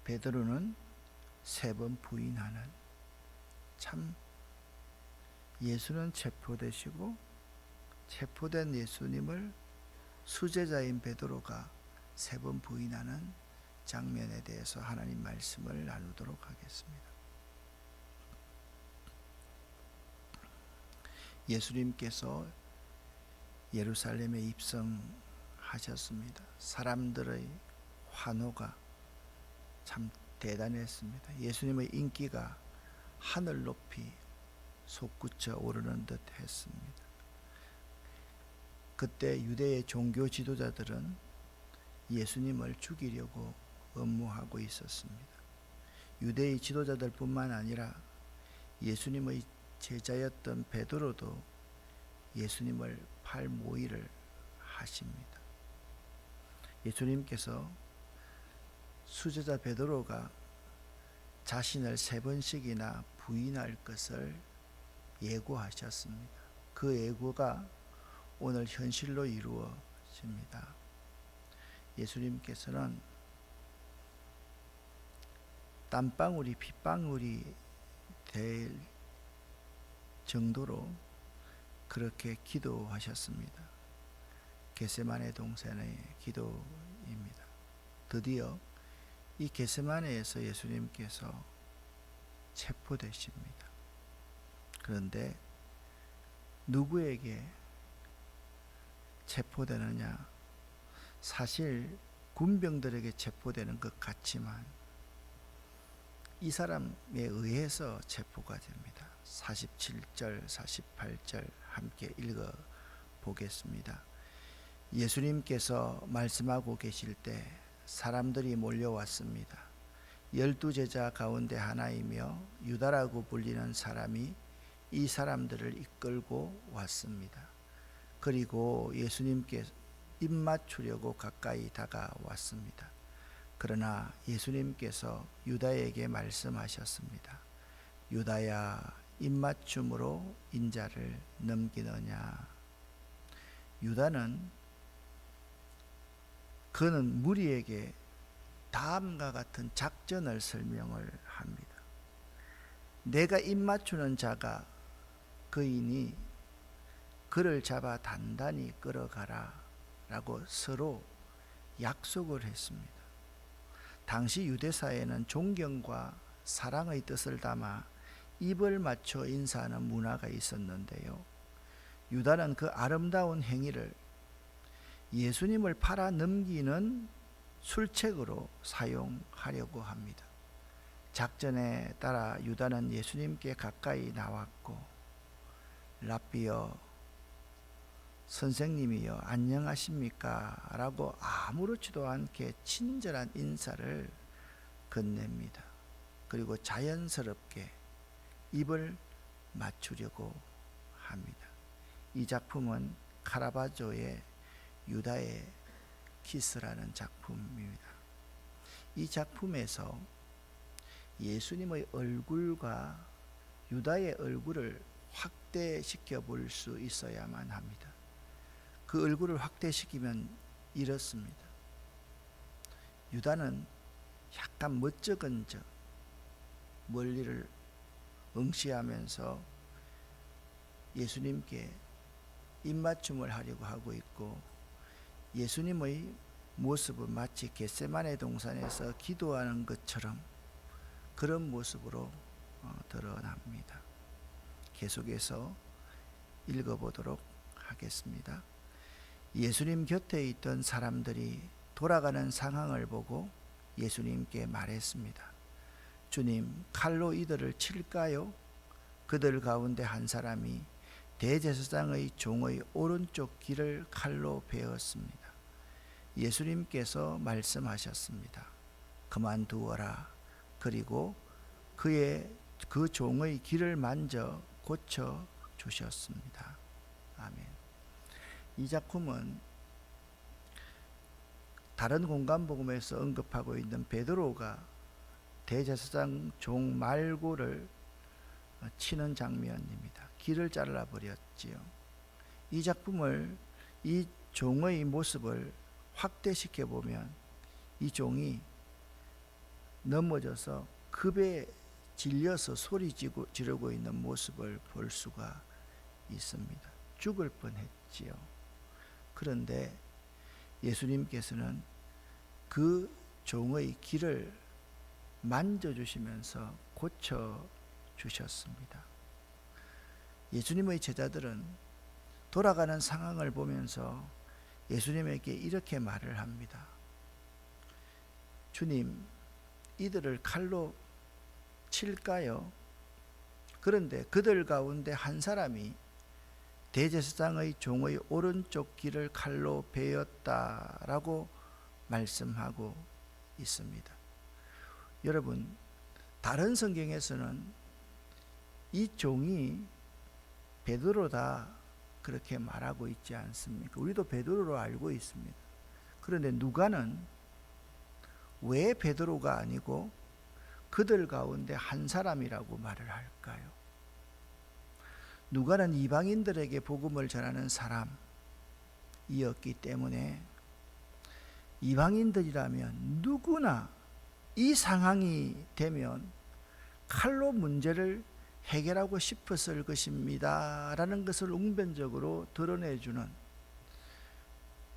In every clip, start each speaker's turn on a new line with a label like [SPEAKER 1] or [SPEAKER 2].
[SPEAKER 1] 베드로는 3번 부인하는, 참 예수는 체포되시고 체포된 예수님을 수제자인 베드로가 3번 부인하는 장면에 대해서 하나님 말씀을 나누도록 하겠습니다. 예수님께서 예루살렘에 입성하셨습니다. 사람들의 환호가 참 대단했습니다. 예수님의 인기가 하늘 높이 솟구쳐 오르는 듯 했습니다. 그때 유대의 종교 지도자들은 예수님을 죽이려고 음모하고 있었습니다. 유대의 지도자들 뿐만 아니라 예수님의 제자였던 베드로도 예수님을 팔모의를 하십니다. 예수님께서 수제자 베드로가 자신을 3번씩이나 부인할 것을 예고하셨습니다. 그 예고가 오늘 현실로 이루어집니다. 예수님께서는 땀방울이 핏방울이 될 정도로 그렇게 기도하셨습니다. 겟세마네 동산의 기도입니다. 드디어 이 겟세마네에서 예수님께서 체포되십니다. 그런데 누구에게 체포되느냐? 사실 군병들에게 체포되는 것 같지만 이 사람에 의해서 체포가 됩니다. 47절, 48절 함께 읽어 보겠습니다. 예수님께서 말씀하고 계실 때 사람들이 몰려왔습니다. 12제자 가운데 하나이며 유다라고 불리는 사람이 이 사람들을 이끌고 왔습니다. 그리고 예수님께 입 맞추려고 가까이 다가왔습니다. 그러나 예수님께서 유다에게 말씀하셨습니다. 유다야, 입맞춤으로 인자를 넘기느냐? 유다는 그는 무리에게 다음과 같은 작전을 설명을 합니다. 내가 입맞추는 자가 그이니 그를 잡아 단단히 끌어가라 라고 서로 약속을 했습니다. 당시 유대사회는 존경과 사랑의 뜻을 담아 입을 맞춰 인사하는 문화가 있었는데요. 유다는 그 아름다운 행위를 예수님을 팔아 넘기는 술책으로 사용하려고 합니다. 작전에 따라 유다는 예수님께 가까이 나왔고 랍비여, 선생님이여 안녕하십니까? 라고 아무렇지도 않게 친절한 인사를 건넵니다. 그리고 자연스럽게 입을 맞추려고 합니다. 이 작품은 카라바조의 유다의 키스라는 작품입니다. 이 작품에서 예수님의 얼굴과 유다의 얼굴을 확대시켜 볼 수 있어야만 합니다. 그 얼굴을 확대시키면 이렇습니다. 유다는 약간 멋쩍은 척 멀리를 응시하면서 예수님께 입맞춤을 하려고 하고 있고, 예수님의 모습은 마치 겟세마네 동산에서 기도하는 것처럼 그런 모습으로 드러납니다. 계속해서 읽어보도록 하겠습니다. 예수님 곁에 있던 사람들이 돌아가는 상황을 보고 예수님께 말했습니다. 주님, 칼로 이들을 칠까요? 그들 가운데 한 사람이 대제사장의 종의 오른쪽 귀를 칼로 베었습니다. 예수님께서 말씀하셨습니다. 그만두어라. 그리고 그 종의 귀를 만져 고쳐 주셨습니다. 아멘. 이 작품은 다른 공간복음에서 언급하고 있는 베드로가 대제사장 종 말고를 치는 장면입니다. 귀를 잘라버렸지요. 이 작품을, 이 종의 모습을 확대시켜 보면 이 종이 넘어져서 급에 질려서 소리 지르고 있는 모습을 볼 수가 있습니다. 죽을 뻔했지요. 그런데 예수님께서는 그 종의 길을 만져주시면서 고쳐주셨습니다. 예수님의 제자들은 돌아가는 상황을 보면서 예수님에게 이렇게 말을 합니다. 주님, 이들을 칼로 칠까요? 그런데 그들 가운데 한 사람이 대제사장의 종의 오른쪽 귀를 칼로 베었다라고 말씀하고 있습니다. 여러분, 다른 성경에서는 이 종이 베드로다 그렇게 말하고 있지 않습니까? 우리도 베드로로 알고 있습니다. 그런데 누가는 왜 베드로가 아니고 그들 가운데 한 사람이라고 말을 할까요? 누가는 이방인들에게 복음을 전하는 사람이었기 때문에 이방인들이라면 누구나 이 상황이 되면 칼로 문제를 해결하고 싶었을 것입니다 라는 것을 웅변적으로 드러내주는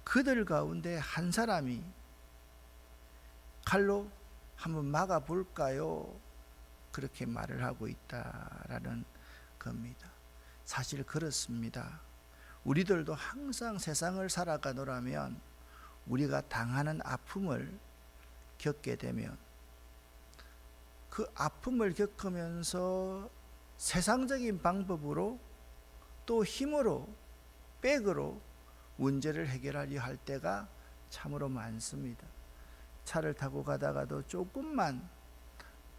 [SPEAKER 1] 그들 가운데 한 사람이 칼로 한번 막아볼까요? 그렇게 말을 하고 있다라는 겁니다. 사실 그렇습니다. 우리들도 항상 세상을 살아가노라면 우리가 당하는 아픔을 겪게 되면 그 아픔을 겪으면서 세상적인 방법으로 또 힘으로 백으로 문제를 해결하려 할 때가 참으로 많습니다. 차를 타고 가다가도 조금만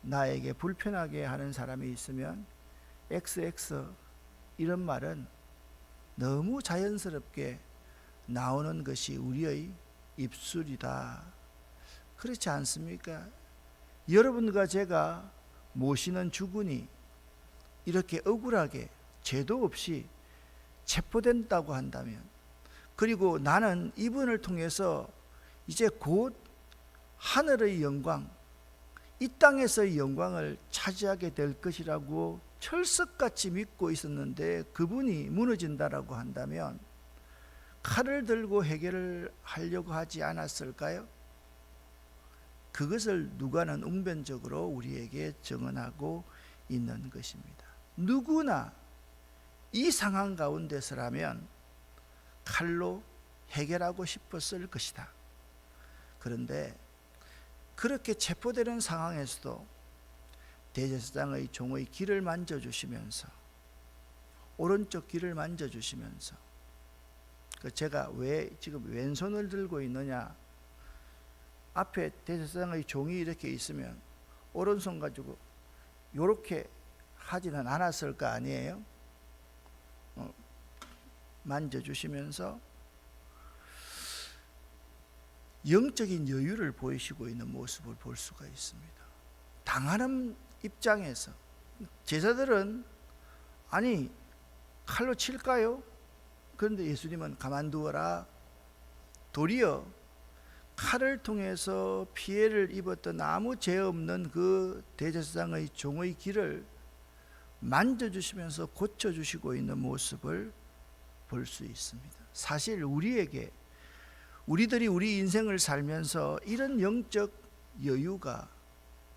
[SPEAKER 1] 나에게 불편하게 하는 사람이 있으면 XX 이런 말은 너무 자연스럽게 나오는 것이 우리의 입술이다. 그렇지 않습니까? 여러분과 제가 모시는 주군이 이렇게 억울하게 죄도 없이 체포된다고 한다면, 그리고 나는 이분을 통해서 이제 곧 하늘의 영광, 이 땅에서의 영광을 차지하게 될 것이라고 철석같이 믿고 있었는데 그분이 무너진다라고 한다면 칼을 들고 해결을 하려고 하지 않았을까요? 그것을 누가는 웅변적으로 우리에게 증언하고 있는 것입니다. 누구나 이 상황 가운데서라면 칼로 해결하고 싶었을 것이다. 그런데 그렇게 체포되는 상황에서도 대제사장의 종의 귀를 만져주시면서, 오른쪽 귀를 만져주시면서, 제가 왜 지금 왼손을 들고 있느냐, 앞에 대제사장의 종이 이렇게 있으면 오른손 가지고 이렇게 하지는 않았을 거 아니에요? 만져주시면서 영적인 여유를 보이시고 있는 모습을 볼 수가 있습니다. 당하는 입장에서 제자들은 아니 칼로 칠까요? 그런데 예수님은 가만두어라. 도리어 칼을 통해서 피해를 입었던 아무 죄 없는 그 대제사장의 종의 귀를 만져주시면서 고쳐주시고 있는 모습을 볼 수 있습니다. 사실 우리들이 우리 인생을 살면서 이런 영적 여유가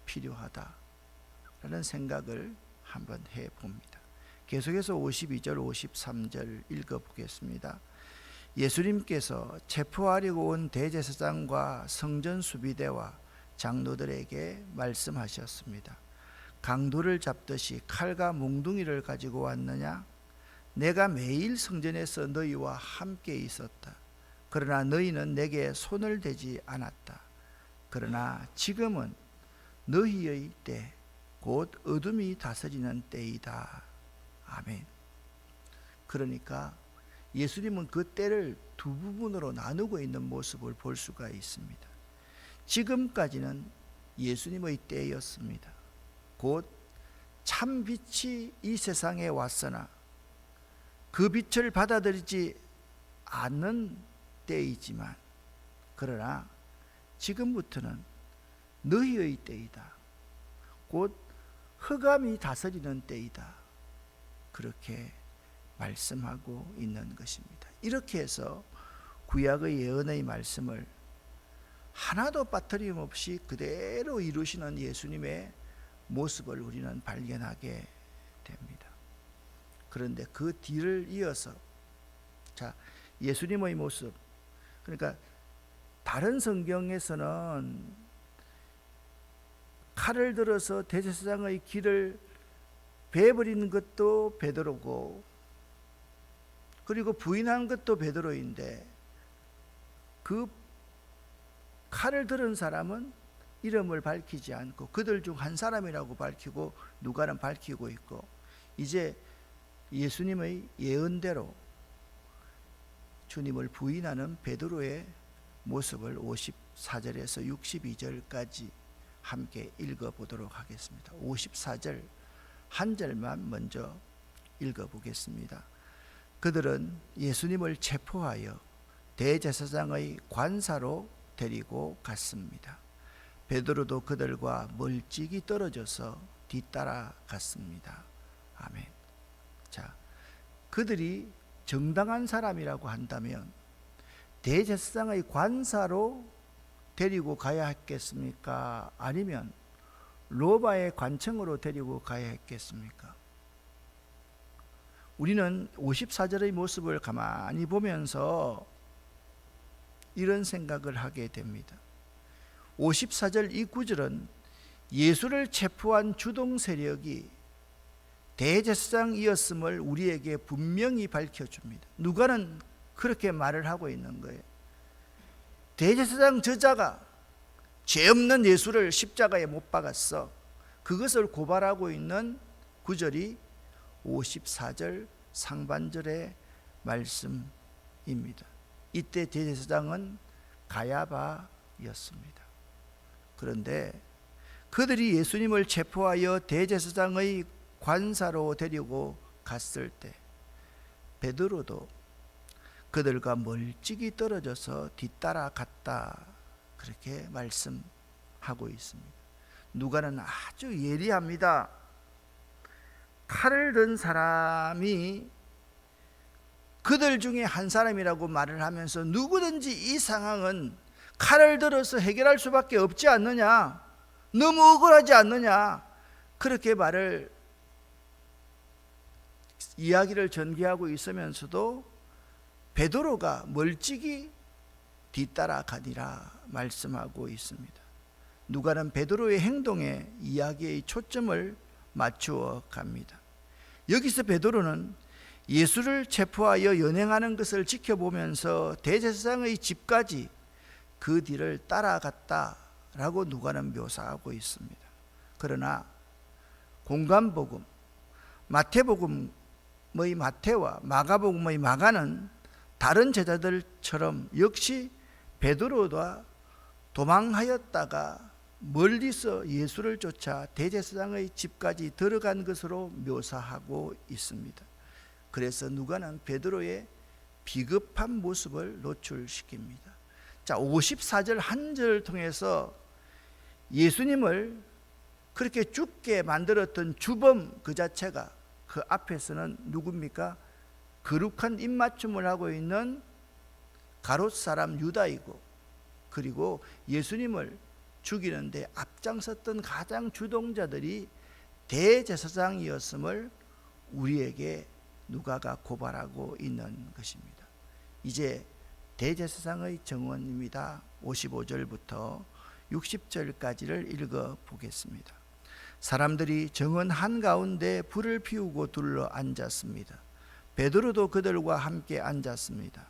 [SPEAKER 1] 필요하다라는 생각을 한번 해봅니다. 계속해서 52절 53절 읽어보겠습니다. 예수님께서 체포하려고 온 대제사장과 성전 수비대와 장로들에게 말씀하셨습니다. 강도를 잡듯이 칼과 몽둥이를 가지고 왔느냐? 내가 매일 성전에서 너희와 함께 있었다. 그러나 너희는 내게 손을 대지 않았다. 그러나 지금은 너희의 때, 곧 어둠이 다스리는 때이다. 아멘. 그러니까 예수님은 그 때를 두 부분으로 나누고 있는 모습을 볼 수가 있습니다. 지금까지는 예수님의 때였습니다. 곧 참 빛이 이 세상에 왔으나 그 빛을 받아들이지 않는 때이지만, 그러나 지금부터는 너희의 때이다. 곧 흑암이 다스리는 때이다. 그렇게 말씀하고 있는 것입니다. 이렇게 해서 구약의 예언의 말씀을 하나도 빠뜨림 없이 그대로 이루시는 예수님의 모습을 우리는 발견하게 됩니다. 그런데 그 뒤를 이어서 예수님의 모습, 그러니까 다른 성경에서는 칼을 들어서 대제사장의 길을 베어버리는 것도 베드로고, 그리고 부인한 것도 베드로인데, 그 칼을 들은 사람은 이름을 밝히지 않고 그들 중 한 사람이라고 밝히고 누가는 밝히고 있고, 이제 예수님의 예언대로 주님을 부인하는 베드로의 모습을 54절에서 62절까지 함께 읽어보도록 하겠습니다. 54절 한 절만 먼저 읽어보겠습니다. 그들은 예수님을 체포하여 대제사장의 관사로 데리고 갔습니다. 베드로도 그들과 멀찍이 떨어져서 뒤따라 갔습니다. 아멘. 그들이 정당한 사람이라고 한다면 대제사장의 관사로 데리고 가야 했겠습니까? 아니면 로마의 관청으로 데리고 가야 했겠습니까? 우리는 54절의 모습을 가만히 보면서 이런 생각을 하게 됩니다. 54절 이 구절은 예수를 체포한 주동 세력이 대제사장이었음을 우리에게 분명히 밝혀줍니다. 누가는 그렇게 말을 하고 있는 거예요. 대제사장 저자가 죄 없는 예수를 십자가에 못 박았어. 그것을 고발하고 있는 구절이 54절 상반절의 말씀입니다. 이때 대제사장은 가야바였습니다. 그런데 그들이 예수님을 체포하여 대제사장의 관사로 데리고 갔을 때 베드로도 그들과 멀찍이 떨어져서 뒤따라 갔다, 그렇게 말씀하고 있습니다. 누가는 아주 예리합니다. 칼을 든 사람이 그들 중에 한 사람이라고 말을 하면서 누구든지 이 상황은 칼을 들어서 해결할 수밖에 없지 않느냐, 너무 억울하지 않느냐, 그렇게 이야기를 전개하고 있으면서도 베드로가 멀찍이 뒤따라 가니라 말씀하고 있습니다. 누가는 베드로의 행동에 이야기의 초점을 맞추어 갑니다. 여기서 베드로는 예수를 체포하여 연행하는 것을 지켜보면서 대제사장의 집까지 그 뒤를 따라갔다라고 누가는 묘사하고 있습니다. 그러나 공관복음, 마태복음의 마태와 마가복음의 마가는 다른 제자들처럼 역시 베드로가 도망하였다가 멀리서 예수를 쫓아 대제사장의 집까지 들어간 것으로 묘사하고 있습니다. 그래서 누가는 베드로의 비급한 모습을 노출시킵니다. 54절 한 절을 통해서 예수님을 그렇게 죽게 만들었던 주범 그 자체가 그 앞에서는 누굽니까? 거룩한 입맞춤을 하고 있는 가롯 사람 유다이고, 그리고 예수님을 죽이는데 앞장섰던 가장 주동자들이 대제사장이었음을 우리에게 누가가 고발하고 있는 것입니다. 이제 대제사장의 정언입니다. 55절부터 60절까지를 읽어보겠습니다. 사람들이 정원 한가운데 불을 피우고 둘러 앉았습니다. 베드로도 그들과 함께 앉았습니다.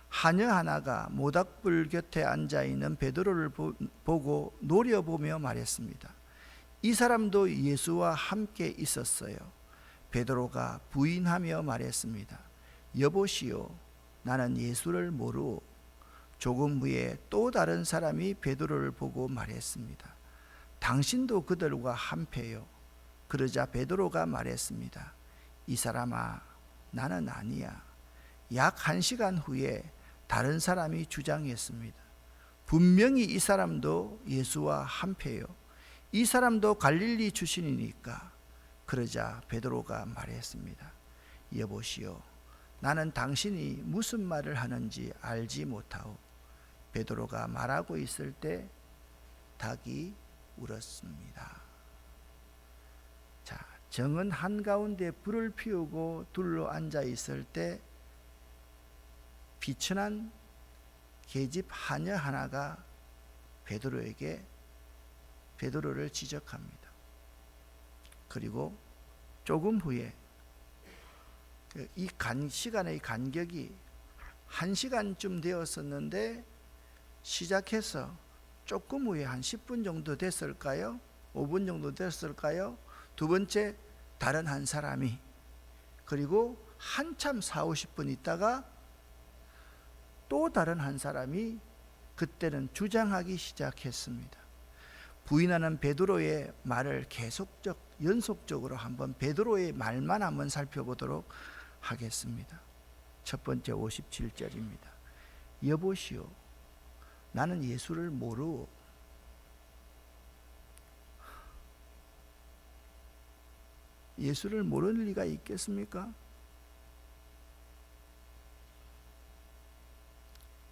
[SPEAKER 1] 하녀 하나가 모닥불 곁에 앉아있는 베드로를 보고 노려보며 말했습니다. 이 사람도 예수와 함께 있었어요. 베드로가 부인하며 말했습니다. 여보시오, 나는 예수를 모르오. 조금 후에 또 다른 사람이 베드로를 보고 말했습니다. 당신도 그들과 한패요. 그러자 베드로가 말했습니다. 이 사람아, 나는 아니야. 약 1시간 후에 다른 사람이 주장했습니다. 분명히 이 사람도 예수와 한패요. 이 사람도 갈릴리 출신이니까. 그러자 베드로가 말했습니다. 여보시오, 나는 당신이 무슨 말을 하는지 알지 못하오. 베드로가 말하고 있을 때 닭이 울었습니다. 자, 정은 한가운데 불을 피우고 둘러 앉아 있을 때 비천한 계집 하녀 하나가 베드로를 지적합니다. 그리고 조금 후에 이 시간의 간격이 1시간쯤 되었었는데 시작해서 조금 후에 한 10분 정도 됐을까요? 5분 정도 됐을까요? 두 번째 다른 한 사람이, 그리고 한참 4, 50분 있다가 또 다른 한 사람이 그때는 주장하기 시작했습니다. 부인하는 베드로의 말을 연속적으로 한번 베드로의 말만 한번 살펴보도록 하겠습니다. 첫 번째 57절입니다. 여보시오, 나는 예수를 모르오. 예수를 모르는 리가 있겠습니까?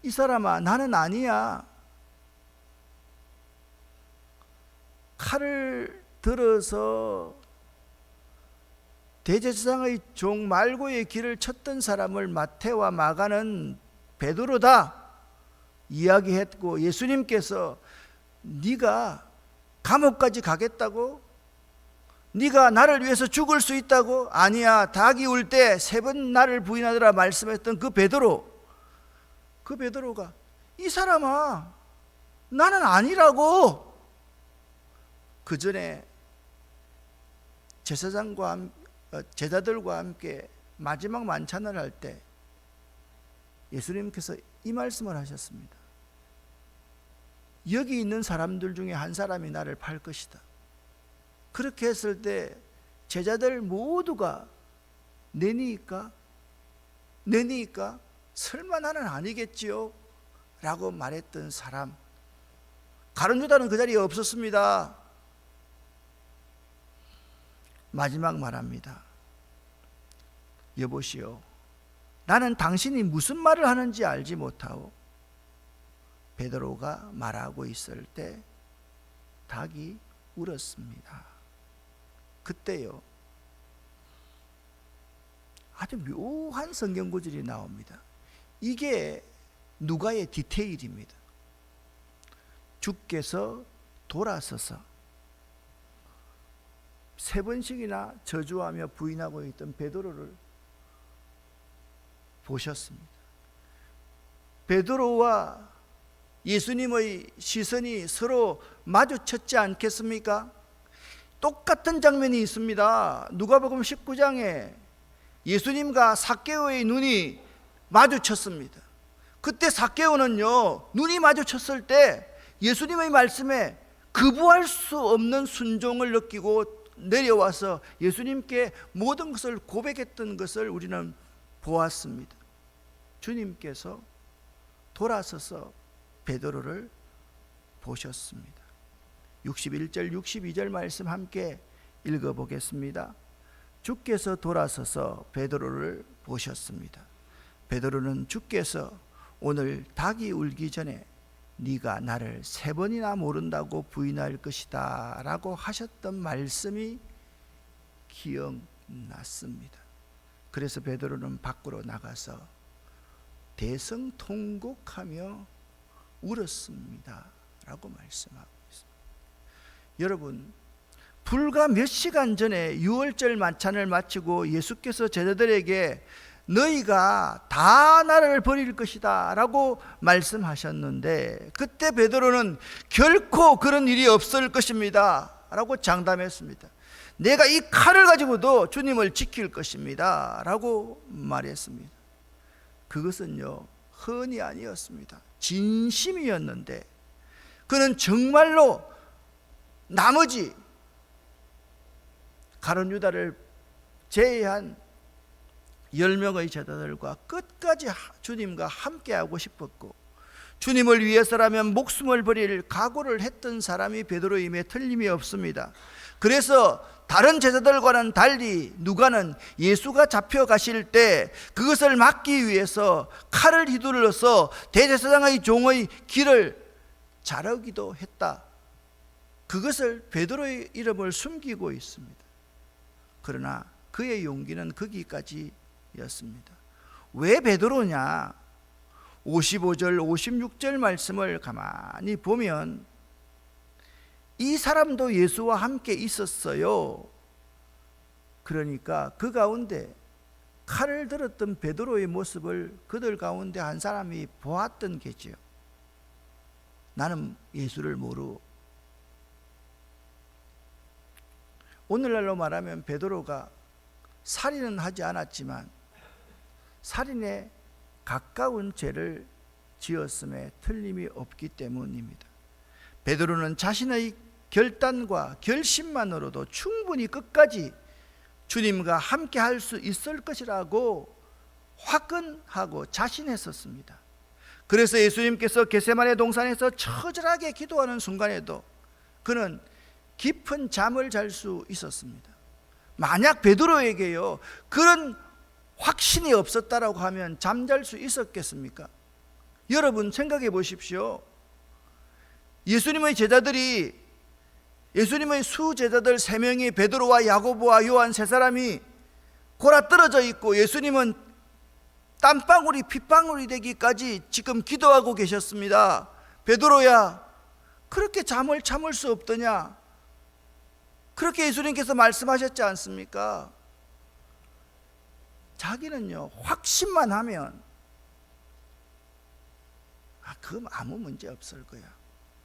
[SPEAKER 1] 이 사람아, 나는 아니야. 칼을 들어서 대제사장의 종 말고의 길을 쳤던 사람을 마태와 마가는 베드로다 이야기했고, 예수님께서 네가 감옥까지 가겠다고? 네가 나를 위해서 죽을 수 있다고? 아니야, 닭이 울 때 3번 나를 부인하더라 말씀했던 그 베드로가 이 사람아, 나는 아니라고. 그 전에 제자들과 함께 마지막 만찬을 할 때 예수님께서 이 말씀을 하셨습니다. 여기 있는 사람들 중에 한 사람이 나를 팔 것이다. 그렇게 했을 때 제자들 모두가 내니까 설마 나는 아니겠지요? 라고 말했던 사람, 가룟 유다는 그 자리에 없었습니다. 마지막 말합니다. 여보시오, 나는 당신이 무슨 말을 하는지 알지 못하오. 베드로가 말하고 있을 때 닭이 울었습니다. 그때요, 아주 묘한 성경 구절이 나옵니다. 이게 누가의 디테일입니다. 주께서 돌아서서 3번씩이나 저주하며 부인하고 있던 베드로를 보셨습니다. 베드로와 예수님의 시선이 서로 마주쳤지 않겠습니까? 똑같은 장면이 있습니다. 누가복음 19장에 예수님과 삭개오의 눈이 마주쳤습니다. 그때 삭개오는요, 눈이 마주쳤을 때 예수님의 말씀에 거부할 수 없는 순종을 느끼고 내려와서 예수님께 모든 것을 고백했던 것을 우리는 보았습니다. 주님께서 돌아서서 베드로를 보셨습니다. 61절 62절 말씀 함께 읽어보겠습니다. 주께서 돌아서서 베드로를 보셨습니다. 베드로는 주께서 오늘 닭이 울기 전에 네가 나를 3번이나 모른다고 부인할 것이다 라고 하셨던 말씀이 기억났습니다. 그래서 베드로는 밖으로 나가서 대성통곡하며 울었습니다 라고 말씀하고 있습니다. 여러분, 불과 몇 시간 전에 유월절 만찬을 마치고 예수께서 제자들에게 너희가 다 나를 버릴 것이다 라고 말씀하셨는데, 그때 베드로는 결코 그런 일이 없을 것입니다 라고 장담했습니다. 내가 이 칼을 가지고도 주님을 지킬 것입니다 라고 말했습니다. 그것은요, 흔히 아니었습니다. 진심이었는데, 그는 정말로 나머지 가룟 유다를 제외한 10명의 제자들과 끝까지 주님과 함께하고 싶었고, 주님을 위해서라면 목숨을 버릴 각오를 했던 사람이 베드로임에 틀림이 없습니다. 그래서 다른 제자들과는 달리 누가는 예수가 잡혀가실 때 그것을 막기 위해서 칼을 휘둘러서 대제사장의 종의 길을 자르기도 했다. 그것을 베드로의 이름을 숨기고 있습니다. 그러나 그의 용기는 거기까지였습니다. 왜 베드로냐? 55절 56절 말씀을 가만히 보면 이 사람도 예수와 함께 있었어요. 그러니까 그 가운데 칼을 들었던 베드로의 모습을 그들 가운데 한 사람이 보았던 게지요. 나는 예수를 모르고. 오늘날로 말하면 베드로가 살인은 하지 않았지만 살인에 가까운 죄를 지었음에 틀림이 없기 때문입니다. 베드로는 자신의 결단과 결심만으로도 충분히 끝까지 주님과 함께 할 수 있을 것이라고 확언하고 자신했었습니다. 그래서 예수님께서 겟세마네 동산에서 처절하게 기도하는 순간에도 그는 깊은 잠을 잘 수 있었습니다. 만약 베드로에게요 그런 확신이 없었다라고 하면 잠잘 수 있었겠습니까? 여러분 생각해 보십시오. 예수님의 제자들이, 예수님의 수제자들 3명이 베드로와 야고보와 요한 3사람이 골아떨어져 있고 예수님은 땀방울이 핏방울이 되기까지 지금 기도하고 계셨습니다. 베드로야, 그렇게 잠을 참을 수 없더냐? 그렇게 예수님께서 말씀하셨지 않습니까? 자기는요 확신만 하면 그건 아무 문제 없을 거야.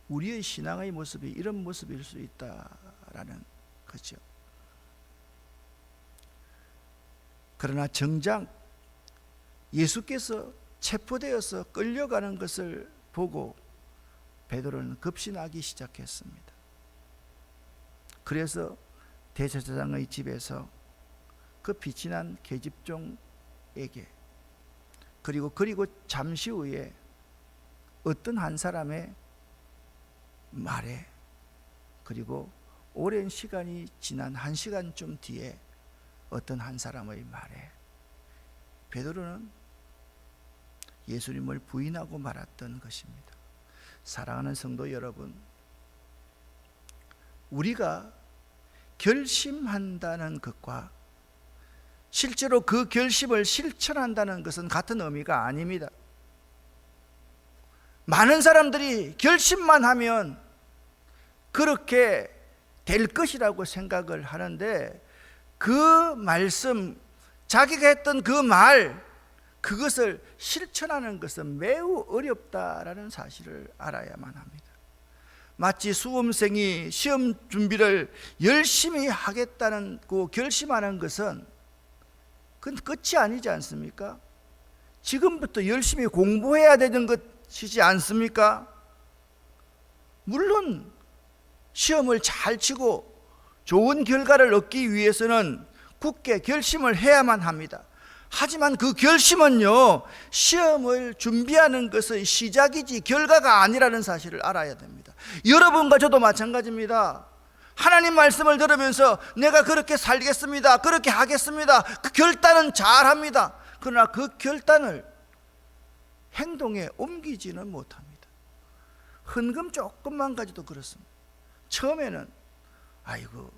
[SPEAKER 1] 우리의 신앙의 모습이 이런 모습일 수 있다라는 거죠. 그러나 정작 예수께서 체포되어서 끌려가는 것을 보고 베드로는 급신하기 시작했습니다. 그래서 대제사장의 집에서 그 빛이 난 계집종에게 그리고 잠시 후에 어떤 한 사람의 말에 그리고 오랜 시간이 지난 1시간쯤 뒤에 어떤 한 사람의 말에 베드로는 예수님을 부인하고 말았던 것입니다. 사랑하는 성도 여러분, 우리가 결심한다는 것과 실제로 그 결심을 실천한다는 것은 같은 의미가 아닙니다. 많은 사람들이 결심만 하면 그렇게 될 것이라고 생각을 하는데 그 말씀, 자기가 했던 그 말, 그것을 실천하는 것은 매우 어렵다라는 사실을 알아야만 합니다. 마치 수험생이 시험 준비를 열심히 하겠다는 그 결심하는 것은 그건 끝이 아니지 않습니까? 지금부터 열심히 공부해야 되는 것이지 않습니까? 물론 시험을 잘 치고 좋은 결과를 얻기 위해서는 굳게 결심을 해야만 합니다. 하지만 그 결심은요 시험을 준비하는 것의 시작이지 결과가 아니라는 사실을 알아야 됩니다. 여러분과 저도 마찬가지입니다. 하나님 말씀을 들으면서 내가 그렇게 살겠습니다, 그렇게 하겠습니다, 그 결단은 잘합니다. 그러나 그 결단을 행동에 옮기지는 못합니다. 헌금 조금만 가지도 그렇습니다. 처음에는 아이고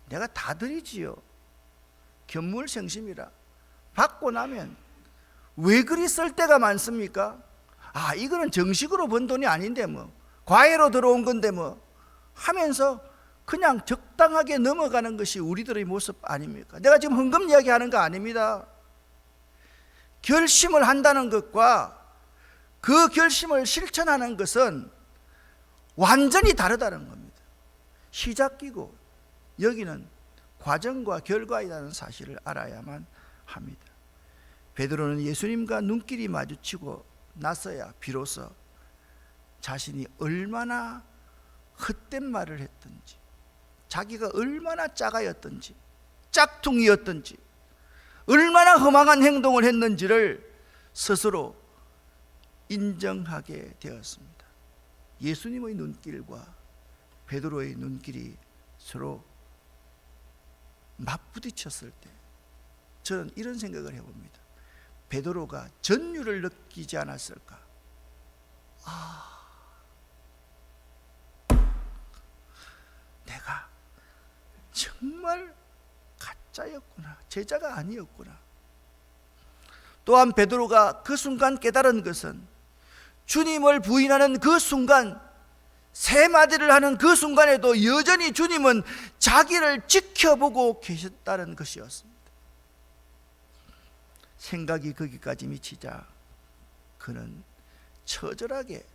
[SPEAKER 1] 내가 다 드리지요, 견물생심이라. 받고 나면 왜 그리 쓸 때가 많습니까? 이거는 정식으로 번 돈이 아닌데 뭐 과외로 들어온 건데 뭐 하면서 그냥 적당하게 넘어가는 것이 우리들의 모습 아닙니까? 내가 지금 헌금 이야기하는 거 아닙니다. 결심을 한다는 것과 그 결심을 실천하는 것은 완전히 다르다는 겁니다. 시작이고 여기는 과정과 결과이라는 사실을 알아야만 합니다. 베드로는 예수님과 눈길이 마주치고 나서야 비로소 자신이 얼마나 헛된 말을 했던지, 자기가 얼마나 짜가였던지, 짝퉁이였던지, 얼마나 허망한 행동을 했는지를 스스로 인정하게 되었습니다. 예수님의 눈길과 베드로의 눈길이 서로 맞부딪혔을 때 저는 이런 생각을 해봅니다. 베드로가 전율을 느끼지 않았을까? 내가 정말 가짜였구나, 제자가 아니었구나. 또한 베드로가 그 순간 깨달은 것은 주님을 부인하는 그 순간, 세 마디를 하는 그 순간에도 여전히 주님은 자기를 지켜보고 계셨다는 것이었습니다. 생각이 거기까지 미치자 그는 처절하게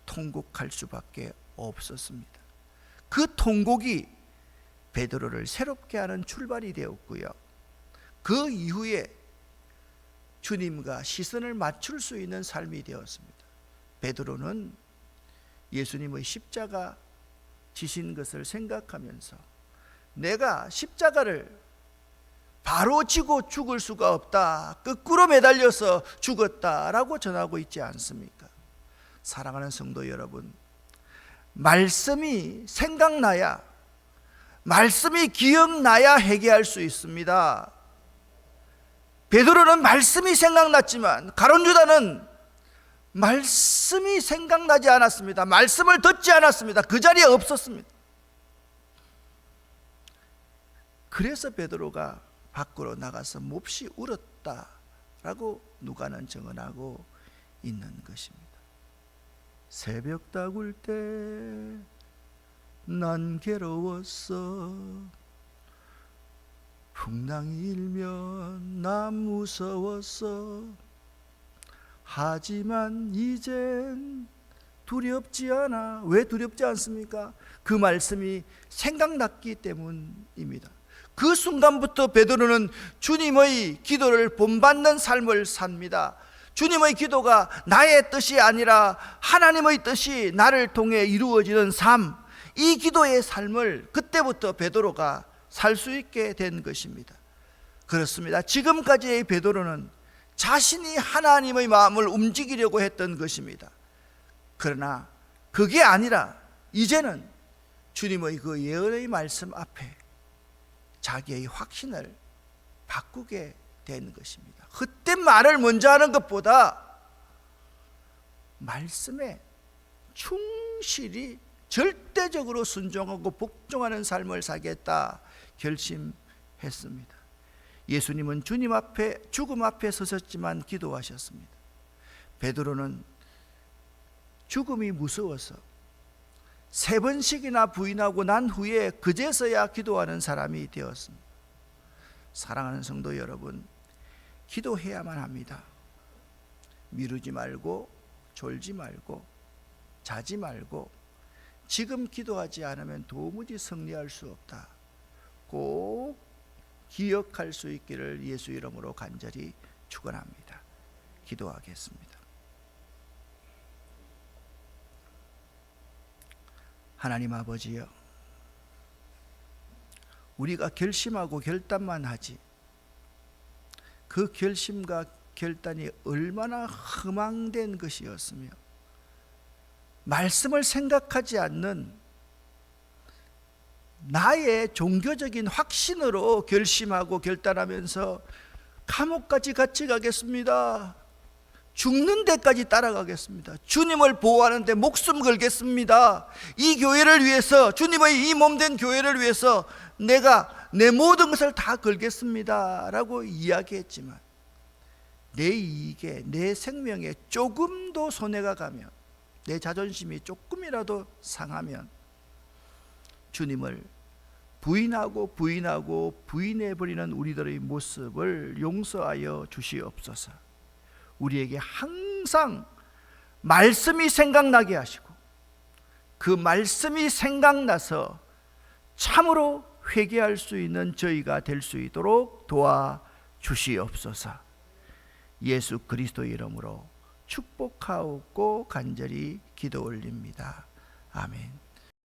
[SPEAKER 1] 통곡할 수밖에 없었습니다. 그 통곡이 베드로를 새롭게 하는 출발이 되었고요, 그 이후에 주님과 시선을 맞출 수 있는 삶이 되었습니다. 베드로는 예수님의 십자가 지신 것을 생각하면서 내가 십자가를 바로 지고 죽을 수가 없다, 거꾸로 매달려서 죽었다라고 전하고 있지 않습니까? 사랑하는 성도 여러분, 말씀이 생각나야, 말씀이 기억나야 회개할 수 있습니다. 베드로는 말씀이 생각났지만 가룟 유다는 말씀이 생각나지 않았습니다. 말씀을 듣지 않았습니다. 그 자리에 없었습니다. 그래서 베드로가 밖으로 나가서 몹시 울었다라고 누가는 증언하고 있는 것입니다. 새벽 다굴 때 난 괴로웠어, 풍랑이 일면 난 무서웠어, 하지만 이젠 두렵지 않아. 왜 두렵지 않습니까? 그 말씀이 생각났기 때문입니다. 그 순간부터 베드로는 주님의 기도를 본받는 삶을 삽니다. 주님의 기도가 나의 뜻이 아니라 하나님의 뜻이 나를 통해 이루어지는 삶, 이 기도의 삶을 그때부터 베드로가 살 수 있게 된 것입니다. 그렇습니다. 지금까지의 베드로는 자신이 하나님의 마음을 움직이려고 했던 것입니다. 그러나 그게 아니라 이제는 주님의 그 예언의 말씀 앞에 자기의 확신을 바꾸게 된 것입니다. 헛된 말을 먼저 하는 것보다 말씀에 충실히 절대적으로 순종하고 복종하는 삶을 살겠다 결심했습니다. 예수님은 주님 앞에, 죽음 앞에 서셨지만 기도하셨습니다. 베드로는 죽음이 무서워서 3번씩이나 부인하고 난 후에 그제서야 기도하는 사람이 되었습니다. 사랑하는 성도 여러분, 기도해야만 합니다. 미루지 말고, 졸지 말고, 자지 말고, 지금 기도하지 않으면 도무지 승리할 수 없다, 꼭 기억할 수 있기를 예수 이름으로 간절히 축원합니다. 기도하겠습니다. 하나님 아버지여, 우리가 결심하고 결단만 하지 그 결심과 결단이 얼마나 허망된 것이었으며 말씀을 생각하지 않는 나의 종교적인 확신으로 결심하고 결단하면서 감옥까지 같이 가겠습니다, 죽는 데까지 따라가겠습니다, 주님을 보호하는 데 목숨 걸겠습니다, 이 교회를 위해서, 주님의 이 몸된 교회를 위해서 내가 내 모든 것을 다 걸겠습니다 라고 이야기했지만 내 이익에, 내 생명에 조금도 손해가 가면, 내 자존심이 조금이라도 상하면 주님을 부인하고 부인해버리는 우리들의 모습을 용서하여 주시옵소서. 우리에게 항상 말씀이 생각나게 하시고 그 말씀이 생각나서 참으로 회개할 수 있는 저희가 될 수 있도록 도와주시옵소서. 예수 그리스도의 이름으로 축복하옵고 간절히 기도 올립니다. 아멘.